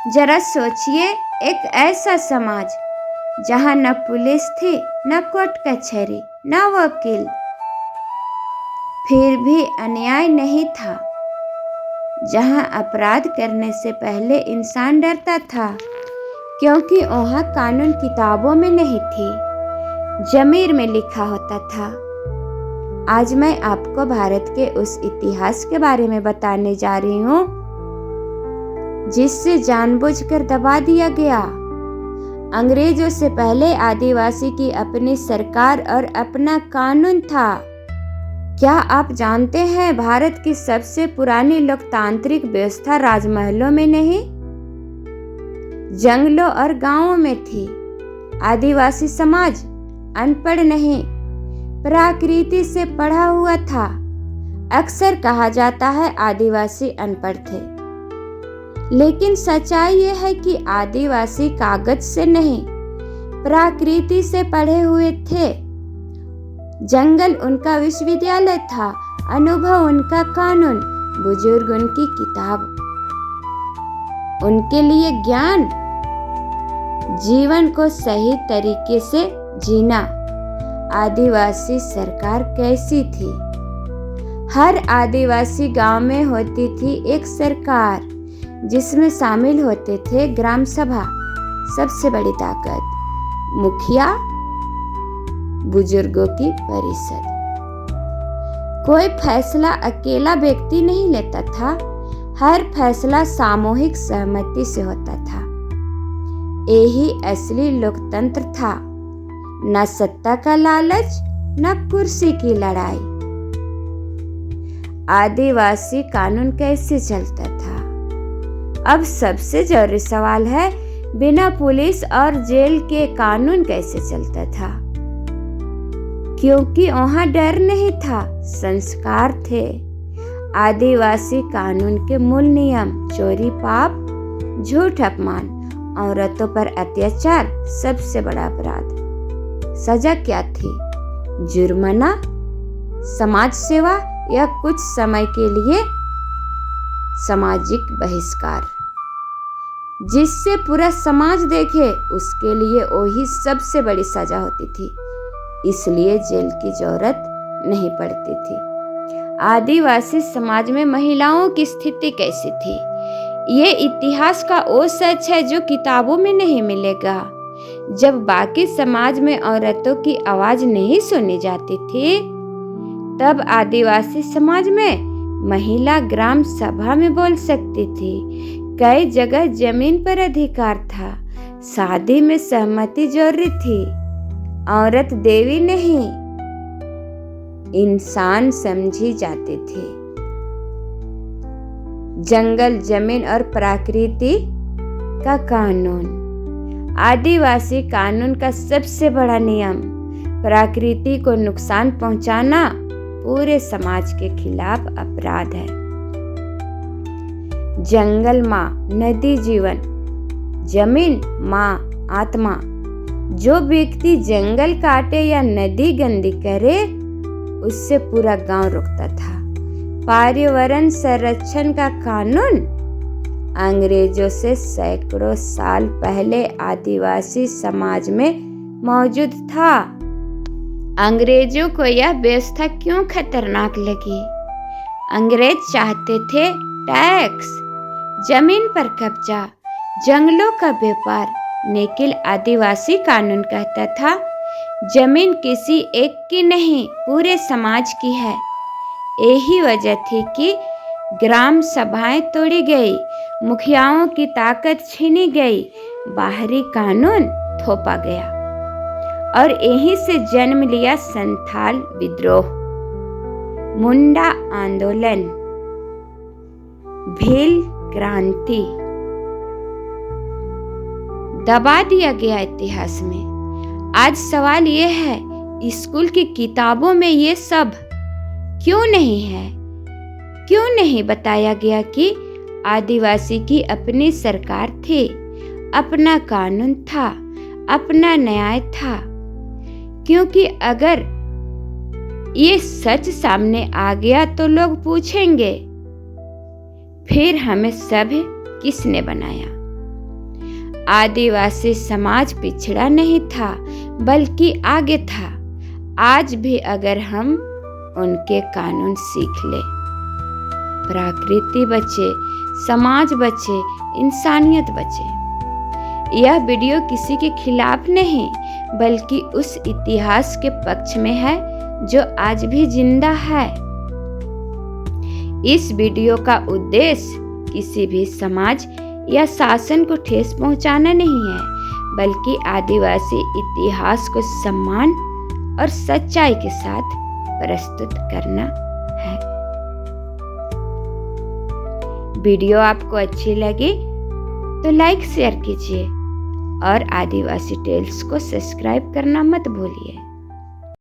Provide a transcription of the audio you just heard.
जरा सोचिए, एक ऐसा समाज जहां न पुलिस थी, न कोर्ट कचहरी, न वकील, फिर भी अन्याय नहीं था। जहां अपराध करने से पहले इंसान डरता था, क्योंकि वहाँ कानून किताबों में नहीं थी, ज़मीर में लिखा होता था। आज मैं आपको भारत के उस इतिहास के बारे में बताने जा रही हूँ जिससे जानबूझकर दबा दिया गया। अंग्रेजों से पहले आदिवासी की अपनी सरकार और अपना कानून था। क्या आप जानते हैं, भारत की सबसे पुरानी लोकतांत्रिक व्यवस्था राजमहलों में नहीं, जंगलों और गांवों में थी। आदिवासी समाज अनपढ़ नहीं, प्रकृति से पढ़ा हुआ था। अक्सर कहा जाता है आदिवासी अनपढ़ थे, लेकिन सच्चाई यह है कि आदिवासी कागज से नहीं, प्रकृति से पढ़े हुए थे। जंगल उनका विश्वविद्यालय था, अनुभव उनका कानून, बुजुर्ग उनकी किताब। उनके लिए ज्ञान, जीवन को सही तरीके से जीना। आदिवासी सरकार कैसी थी? हर आदिवासी गांव में होती थी एक सरकार, जिसमें शामिल होते थे ग्राम सभा, सबसे बड़ी ताकत, मुखिया, बुजुर्गों की परिषद। कोई फैसला अकेला व्यक्ति नहीं लेता था, हर फैसला सामूहिक सहमति से होता था। यही असली लोकतंत्र था, न सत्ता का लालच, न कुर्सी की लड़ाई। आदिवासी कानून कैसे चलता था? अब सबसे जरूरी सवाल है, बिना पुलिस और जेल के कानून कैसे चलता था? क्योंकि वहां डर नहीं था, संस्कार थे। आदिवासी कानून के मूल नियम: चोरी पाप, झूठ अपमान, औरतों पर अत्याचार सबसे बड़ा अपराध। सजा क्या थी? जुर्माना, समाज सेवा या कुछ समय के लिए सामाजिक बहिष्कार। जिससे पूरा समाज देखे, उसके लिए वही सबसे बड़ी सजा होती थी। इसलिए जेल की जरूरत नहीं पड़ती थी। आदिवासी समाज में महिलाओं की स्थिति कैसी थी? ये इतिहास का वो सच है जो किताबों में नहीं मिलेगा। जब बाकी समाज में औरतों की आवाज नहीं सुनी जाती थी, तब आदिवासी समाज में महिला ग्राम सभा में बोल सकती थी। कई जगह जमीन पर अधिकार था, शादी में सहमति जरूरी थी। औरत देवी नहीं, इंसान समझी जाती थी। जंगल, जमीन और प्रकृति का कानून। आदिवासी कानून का सबसे बड़ा नियम: प्रकृति को नुकसान पहुंचाना पूरे समाज के खिलाफ अपराध है। जंगल माँ, नदी जीवन, जमीन माँ, आत्मा। जो व्यक्ति जंगल काटे या नदी गंदी करे, उससे पूरा गांव रुकता था। पर्यावरण संरक्षण का कानून अंग्रेजों से सैकड़ों साल पहले आदिवासी समाज में मौजूद था। अंग्रेजों को यह व्यवस्था क्यों खतरनाक लगी? अंग्रेज चाहते थे टैक्स, जमीन पर कब्जा, जंगलों का व्यापार। लेकिन आदिवासी कानून कहता था, जमीन किसी एक की नहीं, पूरे समाज की है। यही वजह थी कि ग्राम सभाएं तोड़ी गई, मुखियाओं की ताकत छीनी गई, बाहरी कानून थोपा गया। और यहीं से जन्म लिया संथाल विद्रोह, मुंडा आंदोलन, भील क्रांति। दबा दिया गया इतिहास में। आज सवाल ये है, स्कूल की किताबों में ये सब क्यों नहीं है? क्यों नहीं बताया गया कि आदिवासी की अपनी सरकार थी, अपना कानून था, अपना न्याय था? क्योंकि अगर ये सच सामने आ गया तो लोग पूछेंगे, फिर हमें सब किसने बनाया? आदिवासी समाज पिछड़ा नहीं था बल्कि आगे था। आज भी अगर हम उनके कानून सीख ले, प्रकृति बचे, समाज बचे, इंसानियत बचे। यह वीडियो किसी के खिलाफ नहीं बल्कि उस इतिहास के पक्ष में है जो आज भी जिंदा है। इस वीडियो का उद्देश्य किसी भी समाज या शासन को ठेस पहुंचाना नहीं है बल्कि आदिवासी इतिहास को सम्मान और सच्चाई के साथ प्रस्तुत करना है। वीडियो आपको अच्छी लगी तो लाइक शेयर कीजिए और आदिवासी टेल्स को सब्सक्राइब करना मत भूलिए।